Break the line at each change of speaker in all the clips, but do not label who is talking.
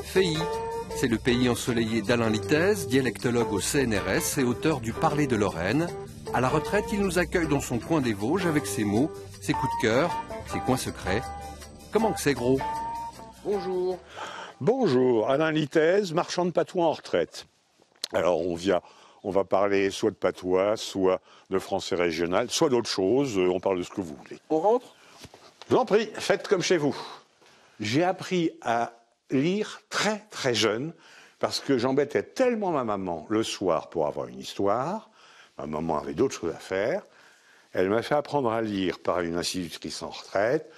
Feilly, c'est le pays ensoleillé d'Alain Litaize, dialectologue au CNRS et auteur du Parler de Lorraine. À la retraite, il nous accueille dans son coin des Vosges avec ses mots, ses coups de cœur, ses coins secrets. Comment que c'est gros?
Bonjour. Bonjour, Alain Litaize, marchand de patois en retraite. Alors on va parler soit de patois, soit de français régional, soit d'autre chose, on parle de ce que vous voulez.
On rentre?
Je vous en prie, faites comme chez vous. J'ai appris à lire très très jeune parce que j'embêtais tellement ma maman le soir pour avoir une histoire. Ma maman avait d'autres choses à faire. Elle m'a fait apprendre à lire par une institutrice en retraite.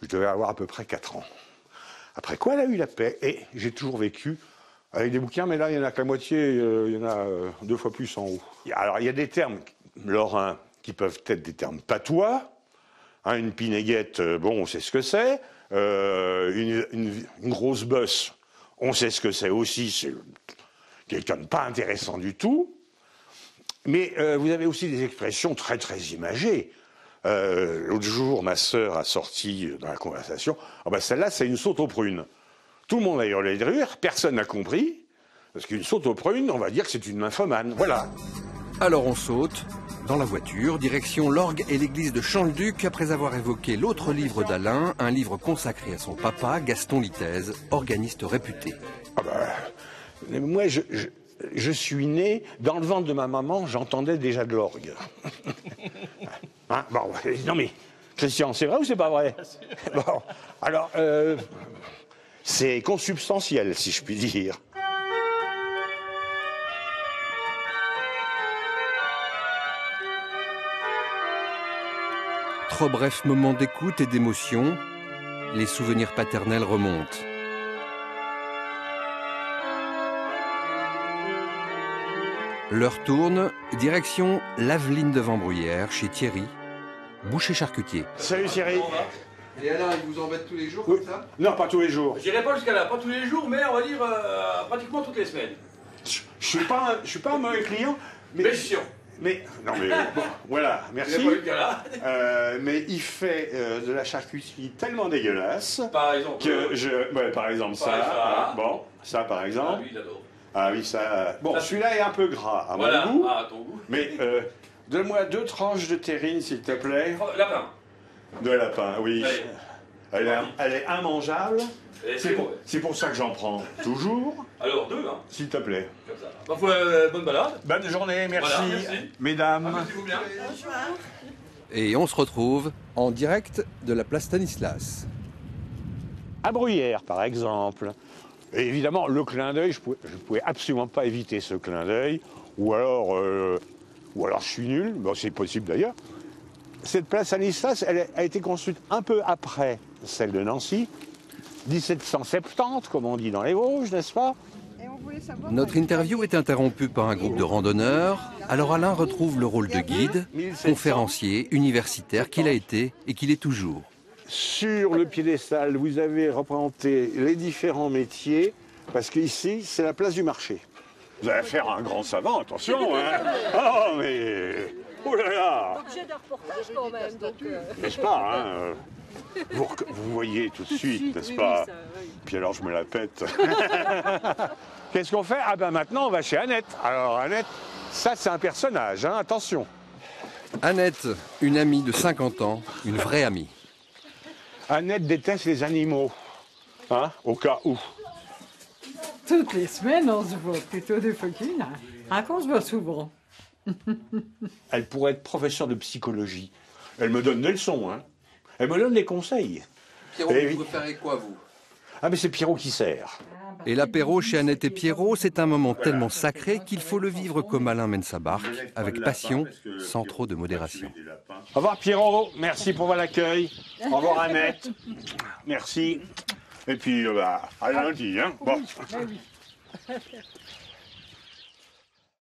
Je devais avoir à peu près 4 ans. Après quoi, elle a eu la paix et j'ai toujours vécu avec des bouquins, mais là, il n'y en a que la moitié, il y en a 2 fois plus en haut. Alors, il y a des termes lorrains qui peuvent être des termes patois. Hein, une pinéguette, bon, on sait ce que c'est. Une grosse bosse, on sait ce que c'est aussi. C'est quelqu'un de pas intéressant du tout. Mais vous avez aussi des expressions très, très imagées. L'autre jour, ma sœur a sorti dans la conversation, oh ben celle-là, c'est une saute aux prunes. Tout le monde a hurlé de rire, personne n'a compris, parce qu'une saute aux prunes, on va dire que c'est une nymphomane. Voilà.
Alors on saute, dans la voiture, direction l'orgue et l'église de Champ-le-Duc, après avoir évoqué l'autre livre d'Alain, un livre consacré à son papa, Gaston Litaize, organiste réputé.
Ah ben, moi, je suis né, dans le ventre de ma maman, j'entendais déjà de l'orgue. Hein, bon, non mais, Christian, c'est vrai ou c'est pas vrai? Bon, alors, c'est consubstantiel, si je puis dire.
Trop bref moment d'écoute et d'émotion, les souvenirs paternels remontent. L'heure tourne, direction l'Aveline de Vambruyères, chez Thierry, boucher charcutier.
Salut Thierry.
Et Alain, il vous embête tous les jours comme ça?
Non, pas tous les jours.
J'irai pas jusqu'à là, pas tous les jours, mais on va dire pratiquement toutes les semaines.
Je suis pas un mauvais client,
Mais sûr.
Mais non mais bon, voilà, merci.
Il n'y a pas eu de cas là.
Mais il fait de la charcuterie tellement dégueulasse
Par exemple.
que par exemple ça.
ça.
Bon, ça par exemple.
Ah, lui, il adore.
Ah oui, ça. Bon,
Ça,
celui-là est un peu gras à
Voilà,
mon goût.
à ton goût.
Mais donne-moi 2 tranches de terrine, s'il te plaît.
Lapin.
De lapin, oui.
Allez.
Elle est immangeable.
Et
C'est pour ça que j'en prends toujours.
Alors 2, hein.
S'il te plaît.
Comme ça. Parfois, bonne balade.
Bonne journée, merci.
Voilà, merci.
Mesdames.
Amusez-vous bien.
Et on se retrouve en direct de la place Stanislas.
À Bruyères, par exemple. Et évidemment, le clin d'œil, je pouvais absolument pas éviter ce clin d'œil. Ou alors je suis nul, bon, c'est possible d'ailleurs. Cette place Stanislas, elle a été construite un peu après celle de Nancy, 1770, comme on dit dans les Vosges, n'est-ce pas?
Notre interview est interrompue par un groupe de randonneurs. Alors Alain retrouve le rôle de guide, conférencier, universitaire qu'il a été et qu'il est toujours.
Sur le piédestal, vous avez représenté les différents métiers, parce qu'ici, c'est la place du marché. Vous allez faire un grand savant, attention, hein. Oh, mais... Oh là là.
Objet de reportage quand même, donc...
N'est-ce pas, hein vous voyez tout de suite, n'est-ce pas? Puis alors, je me la pète. Qu'est-ce qu'on fait? Ah ben maintenant, on va chez Annette. Alors, Annette, ça, c'est un personnage, hein, attention.
Annette, une amie de 50 ans, une vraie amie.
Annette déteste les animaux, hein, au cas où.
Toutes les semaines, on se voit plutôt des fois qu'une. Hein, qu'on se voit souvent.
Elle pourrait être professeure de psychologie. Elle me donne des leçons, hein. Elle me donne des conseils.
Pierrot, vous préférez quoi, vous?
Ah, mais c'est Pierrot qui sert.
Et l'apéro chez Annette et Pierrot, c'est un moment tellement sacré qu'il faut le vivre comme Alain mène sa barque, avec passion, sans trop de modération.
Au revoir Pierrot, merci pour l'accueil. Au revoir Annette. Merci. Et puis, à lundi, hein. Bon.